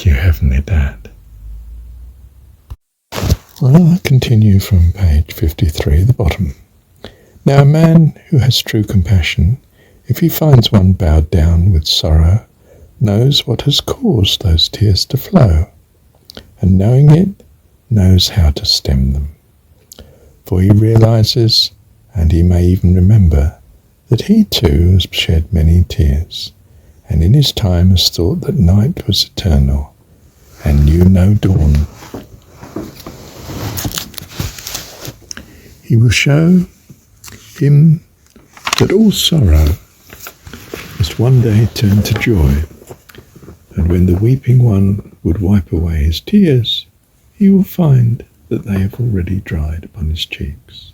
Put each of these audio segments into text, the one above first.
Thank you, Heavenly Dad. Well, I'll continue from page 53, the bottom. Now a man who has true compassion, if he finds one bowed down with sorrow, knows what has caused those tears to flow, and knowing it, knows how to stem them. For he realizes, and he may even remember, that he too has shed many tears, and in his time has thought that night was eternal, and knew no dawn. He will show him that all sorrow must one day turn to joy, and when the weeping one would wipe away his tears, he will find that they have already dried upon his cheeks.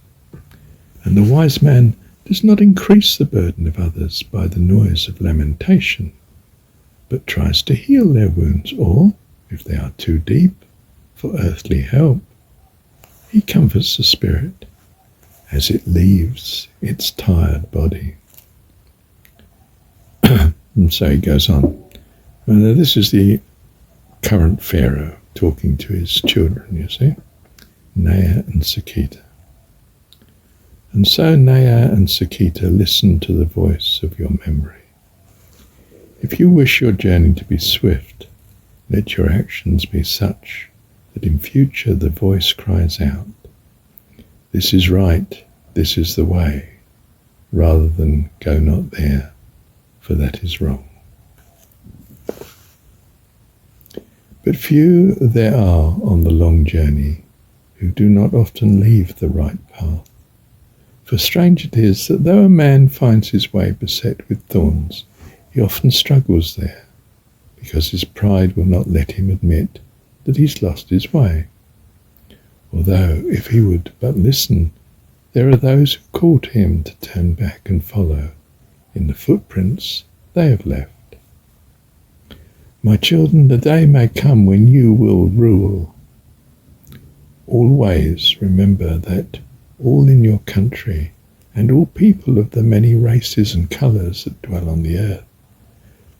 And the wise man does not increase the burden of others by the noise of lamentation, but tries to heal their wounds, or, if they are too deep for earthly help, he comforts the spirit as it leaves its tired body. And so he goes on. Now this is the current Pharaoh talking to his children, you see, Nea and Sakita. And so Nea and Sakita listen to the voice of your memory. If you wish your journey to be swift, let your actions be such that in future the voice cries out, "This is right, this is the way," rather than "Go not there, for that is wrong." But few there are on the long journey who do not often leave the right path. For strange it is that though a man finds his way beset with thorns, he often struggles there, because his pride will not let him admit that he's lost his way. Although, if he would but listen, there are those who call to him to turn back and follow in the footprints they have left. My children, the day may come when you will rule. Always remember that all in your country, and all people of the many races and colours that dwell on the earth,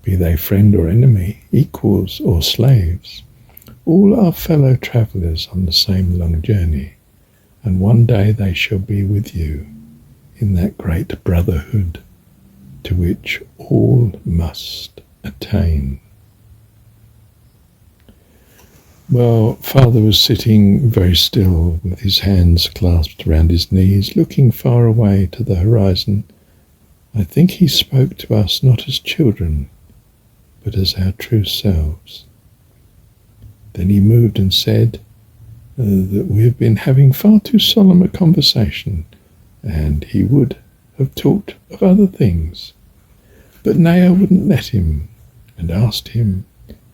be they friend or enemy, equals or slaves, all are fellow travellers on the same long journey, and one day they shall be with you in that great brotherhood to which all must attain. Well, Father was sitting very still with his hands clasped around his knees, looking far away to the horizon. I think he spoke to us not as children, but as our true selves. Then he moved and said that we have been having far too solemn a conversation, and he would have talked of other things. But Nea wouldn't let him, and asked him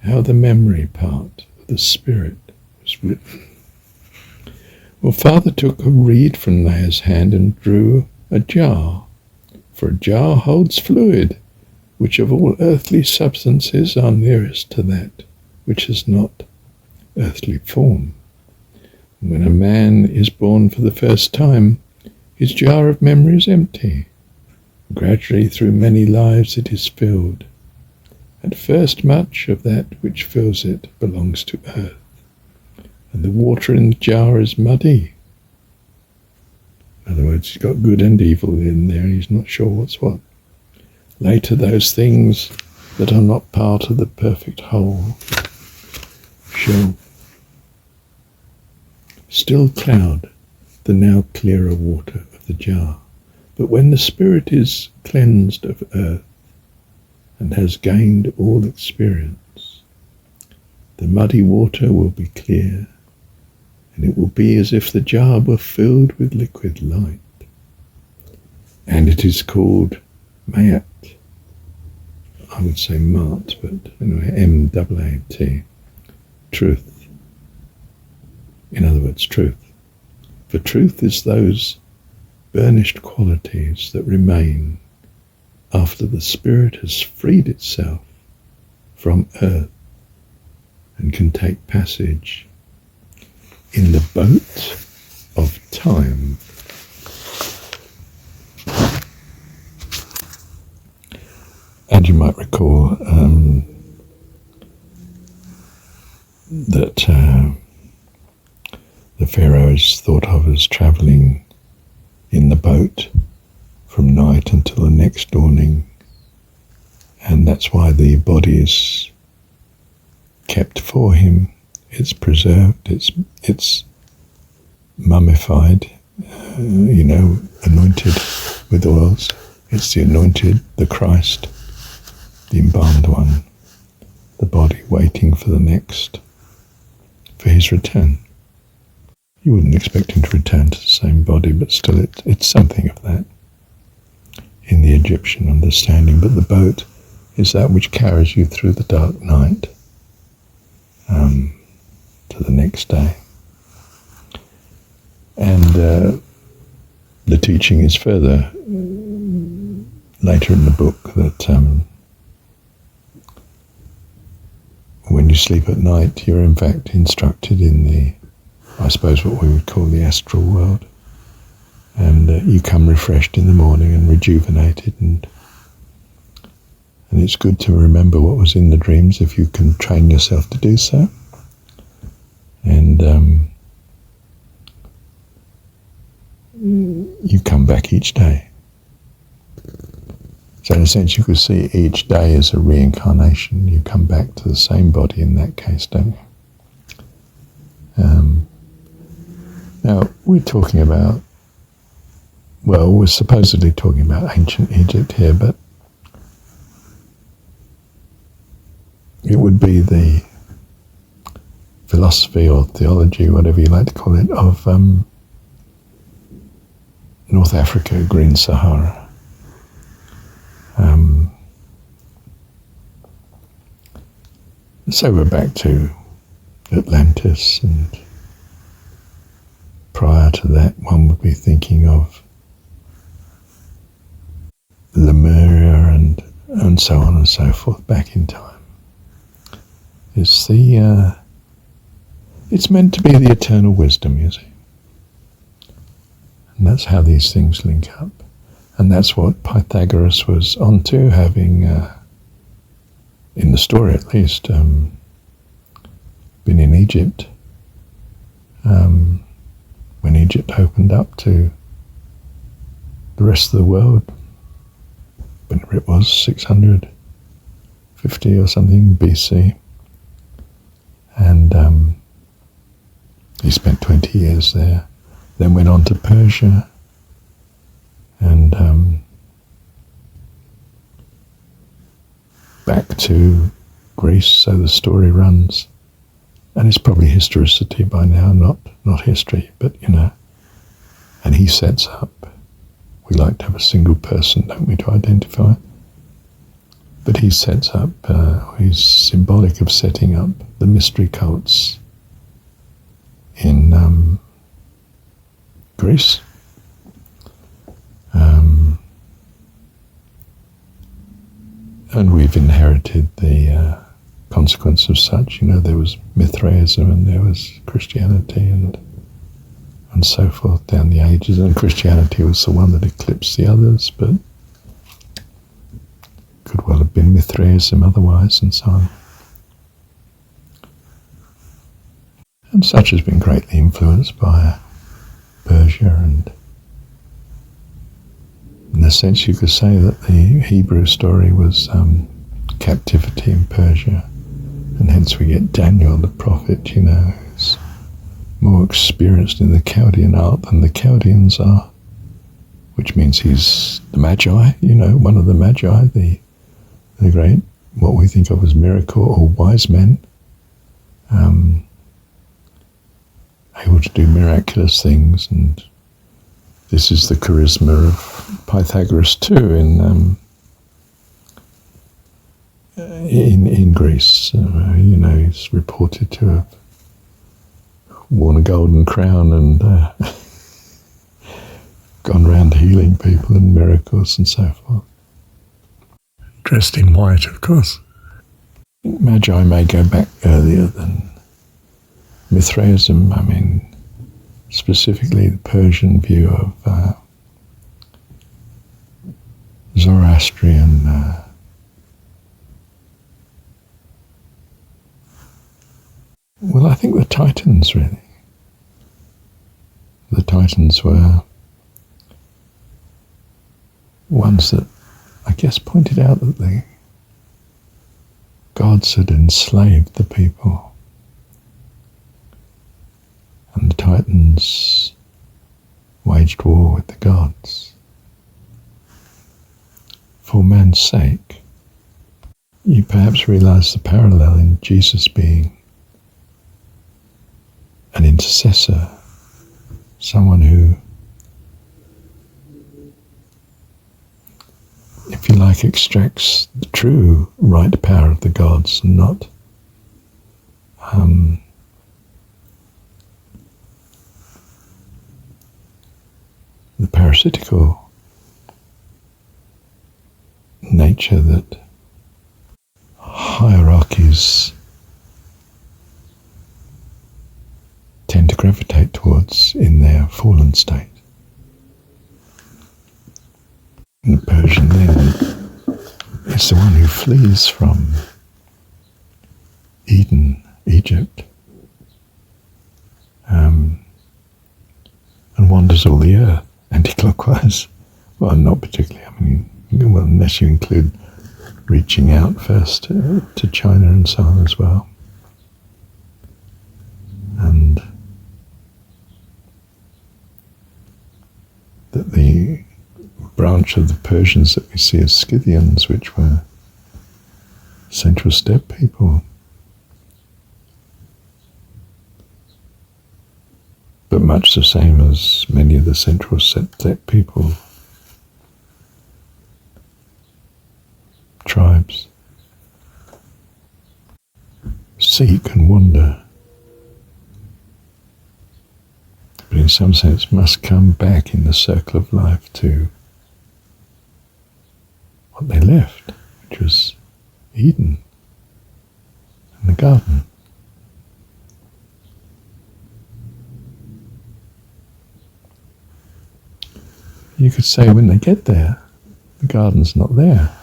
how the memory part the spirit was written. Well, Father took a reed from Nea's hand and drew a jar, for a jar holds fluid, which of all earthly substances are nearest to that which has not earthly form. When a man is born for the first time, his jar of memory is empty. Gradually, through many lives, it is filled. At first, much of that which fills it belongs to earth, and the water in the jar is muddy. In other words, he's got good and evil in there, and he's not sure what's what. Later, those things that are not part of the perfect whole shall still cloud the now clearer water of the jar. But when the spirit is cleansed of earth, and has gained all experience, the muddy water will be clear, and it will be as if the jar were filled with liquid light. And it is called Mayat. I would say Mart, but anyway, M-A-A-T, truth. In other words, truth. For truth is those burnished qualities that remain after the spirit has freed itself from earth and can take passage in the boat of time. And you might recall that the pharaoh is thought of as travelling in the boat from night until the next dawning, and that's why the body is kept for him. It's preserved, it's mummified, anointed with oils. It's the anointed, the Christ, the embalmed one, the body waiting for his return. You wouldn't expect him to return to the same body, but still it's something of that in the Egyptian understanding. But the boat is that which carries you through the dark night to the next day. And the teaching is further later in the book that when you sleep at night, you're in fact instructed in I suppose what we would call the astral world, and you come refreshed in the morning and rejuvenated, and it's good to remember what was in the dreams if you can train yourself to do so. And you come back each day. So in a sense you could see each day as a reincarnation. You come back to the same body in that case, don't you? Now, we're talking about, we're supposedly talking about ancient Egypt here, but it would be the philosophy or theology, whatever you like to call it, of North Africa, Green Sahara. So we're back to Atlantis, and prior to that one would be thinking of Lemuria and so on and so forth, back in time. It's it's meant to be the eternal wisdom, you see. And that's how these things link up. And that's what Pythagoras was onto, having, in the story at least, been in Egypt. When Egypt opened up to the rest of the world, whenever it was, 650 or something BC. And he spent 20 years there, then went on to Persia, and back to Greece, so the story runs. And it's probably historicity by now, not history, but and he sets up. We like to have a single person, don't we, to identify? But he sets up, he's symbolic of setting up the mystery cults in Greece. And we've inherited the consequence of such. There was Mithraism and there was Christianity and so forth down the ages, and Christianity was the one that eclipsed the others, but could well have been Mithraism otherwise, and so on. And such has been greatly influenced by Persia, and in a sense you could say that the Hebrew story was captivity in Persia, and hence we get Daniel the prophet, who's more experienced in the Chaldean art than the Chaldeans are, which means he's the Magi, one of the Magi, the great, what we think of as miracle or wise men, able to do miraculous things. And this is the charisma of Pythagoras too in Greece. He's reported to have worn a golden crown and gone around healing people and miracles and so forth. Dressed in white, of course. Magi may go back earlier than Mithraism. Specifically the Persian view of Zoroastrian Well, I think the Titans, really. The Titans were ones that, I guess, pointed out that the gods had enslaved the people. And the Titans waged war with the gods. For man's sake, you perhaps realize the parallel in Jesus being an intercessor, someone who, if you like, extracts the true right power of the gods and not the parasitical nature that hierarchies tend to gravitate towards in their fallen state. And the Persian then is the one who flees from Eden, Egypt, and wanders all the earth anti-clockwise. Well, not particularly. I mean, well, unless you include reaching out first to China and so on as well. And that the branch of the Persians that we see as Scythians, which were Central Steppe people, but much the same as many of the Central Steppe people, tribes, seek and wander, but in some sense must come back in the circle of life to what they left, which was Eden and the garden. You could say when they get there, the garden's not there.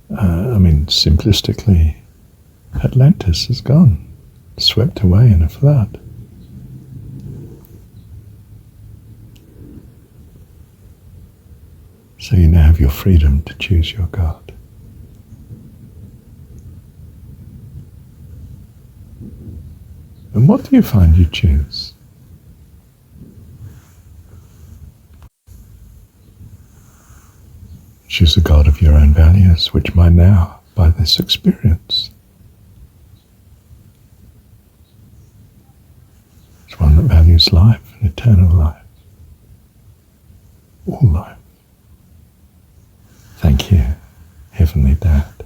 I mean, simplistically, Atlantis is gone, swept away in a flood. So you now have your freedom to choose your God. And what do you find you choose? Choose a God of your own values, which might now, by this experience, is one that values life and eternal life, all life. Thank you, Heavenly Dad.